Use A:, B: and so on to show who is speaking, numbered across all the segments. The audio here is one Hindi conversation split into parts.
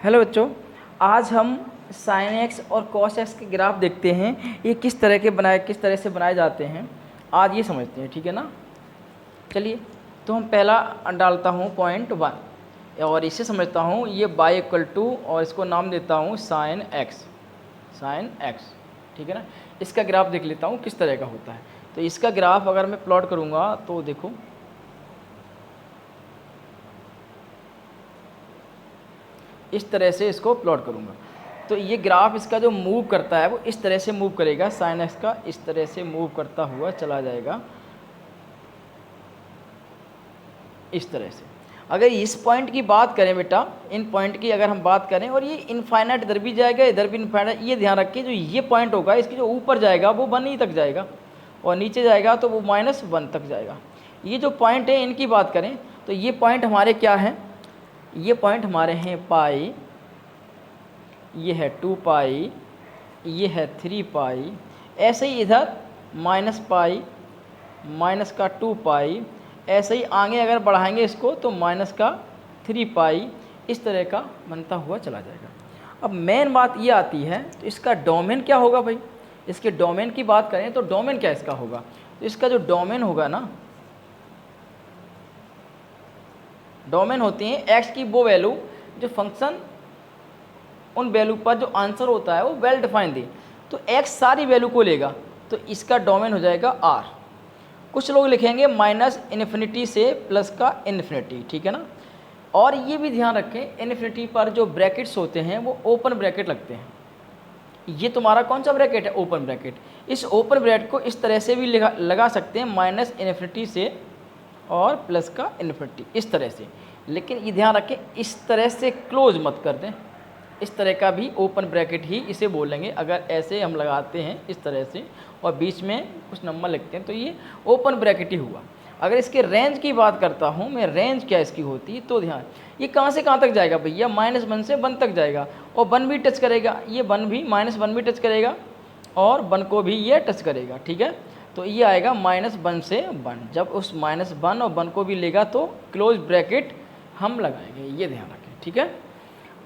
A: हेलो बच्चों, आज हम साइन एक्स और कॉस एक्स के ग्राफ देखते हैं। ये किस तरह से बनाए जाते हैं आज ये समझते हैं, ठीक है ना। चलिए, तो हम पहला डालता हूँ .1 और इसे समझता हूँ ये y=2 और इसको नाम देता हूँ साइन एक्स, ठीक है ना। इसका ग्राफ देख लेता हूँ किस तरह का होता है। तो इसका ग्राफ अगर मैं प्लॉट करूँगा तो देखो, इस तरह से इसको प्लॉट करूँगा तो ये ग्राफ इसका जो मूव करता है वो इस तरह से मूव करेगा। साइन एक्स का इस तरह से मूव करता हुआ चला जाएगा, इस तरह से। अगर इस पॉइंट की बात करें बेटा, इन पॉइंट की अगर हम बात करें, और ये इनफाइनाइट इधर भी जाएगा इधर भी इनफाइनाइट, ये ध्यान रखिए जो ये पॉइंट होगा इसके जो ऊपर जाएगा वो 1 ही तक जाएगा और नीचे जाएगा तो वो -1 तक जाएगा। ये जो पॉइंट है इनकी बात करें तो ये पॉइंट हमारे क्या हैं, ये पॉइंट हमारे हैं पाई, ये है 2 पाई, ये है 3 पाई, ऐसे ही इधर -पाई, -2 पाई, ऐसे ही आगे अगर बढ़ाएंगे इसको तो -3 पाई, इस तरह का बनता हुआ चला जाएगा। अब मेन बात ये आती है तो इसका डोमेन क्या होगा भाई। इसके डोमेन की बात करें तो डोमेन क्या इसका होगा, तो इसका जो डोमेन होगा ना, डोमेन होती हैं एक्स की वो वैल्यू जो फंक्शन उन वैल्यू पर जो आंसर होता है वो वेल डिफाइंड दे। तो एक्स सारी वैल्यू को लेगा तो इसका डोमेन हो जाएगा आर। कुछ लोग लिखेंगे -इन्फिनिटी से प्लस का इन्फिनिटी, ठीक है ना। और ये भी ध्यान रखें इन्फिनिटी पर जो ब्रैकेट्स होते हैं वो ओपन ब्रैकेट लगते हैं। ये तुम्हारा कौन सा ब्रैकेट है, ओपन ब्रैकेट। इस ओपन ब्रैकेट को इस तरह से भी लगा सकते हैं -इन्फिनिटी से और प्लस का इन्फिनिटी, इस तरह से। लेकिन ये ध्यान रखें इस तरह से क्लोज मत कर दें, इस तरह का भी ओपन ब्रैकेट ही इसे बोलेंगे। अगर ऐसे हम लगाते हैं इस तरह से और बीच में कुछ नंबर लिखते हैं तो ये ओपन ब्रैकेट ही हुआ। अगर इसके रेंज की बात करता हूँ मैं, रेंज क्या इसकी होती है, तो ध्यान, ये कहाँ से कहाँ तक जाएगा भैया, -1 से 1 तक जाएगा और 1 भी टच करेगा, ये 1 भी -1 भी टच करेगा और 1 को भी ये टच करेगा, ठीक है। तो ये आएगा -1 से 1। जब उस -1 और 1 को भी लेगा तो क्लोज ब्रैकेट हम लगाएंगे, ये ध्यान रखें, ठीक है।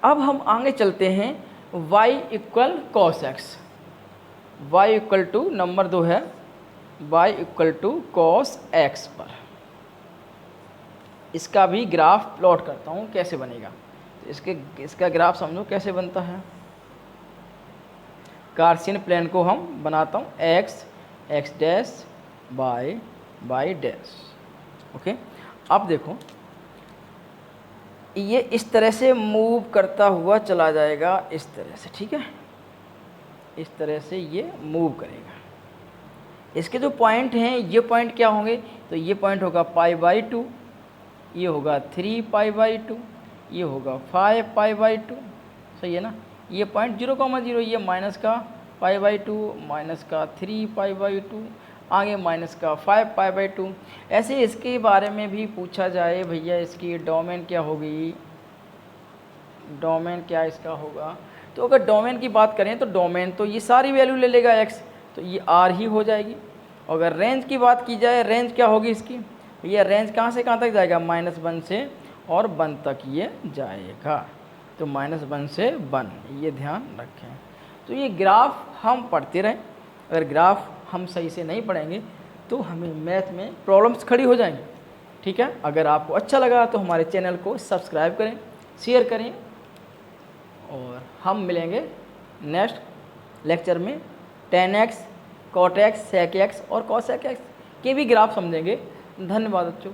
A: अब हम आगे चलते हैं y=cos x, y= नंबर 2 है y=cos x पर। इसका भी ग्राफ प्लॉट करता हूँ कैसे बनेगा। तो इसका ग्राफ समझो कैसे बनता है। कार्सियन प्लेन को हम बनाता हूँ x dash y dash, okay. अब देखो ये इस तरह से मूव करता हुआ चला जाएगा, इस तरह से, ठीक है। इस तरह से ये मूव करेगा। इसके जो पॉइंट हैं ये पॉइंट क्या होंगे, तो ये पॉइंट होगा π/2, ये होगा 3π/2, ये होगा 5π/2, सही है ना। ये पॉइंट 0,0, ये -π/2, -3π/2, आगे -5π/2। ऐसे इसके बारे में भी पूछा जाए भैया इसकी डोमेन क्या होगी, डोमेन क्या इसका होगा। तो अगर डोमेन की बात करें तो डोमेन तो ये सारी वैल्यू ले लेगा x, तो ये r ही हो जाएगी। अगर रेंज की बात की जाए, रेंज क्या होगी इसकी, ये रेंज कहाँ से कहाँ तक जाएगा, -1 से और 1 तक ये जाएगा। तो -1 से 1, ये ध्यान रखें। तो ये ग्राफ हम पढ़ते रहें, अगर ग्राफ हम सही से नहीं पढ़ेंगे तो हमें मैथ में प्रॉब्लम्स खड़ी हो जाएंगी, ठीक है। अगर आपको अच्छा लगा तो हमारे चैनल को सब्सक्राइब करें, शेयर करें और हम मिलेंगे नेक्स्ट लेक्चर में। tan x, cot x, sec x और cos x के भी ग्राफ समझेंगे। धन्यवाद बच्चों।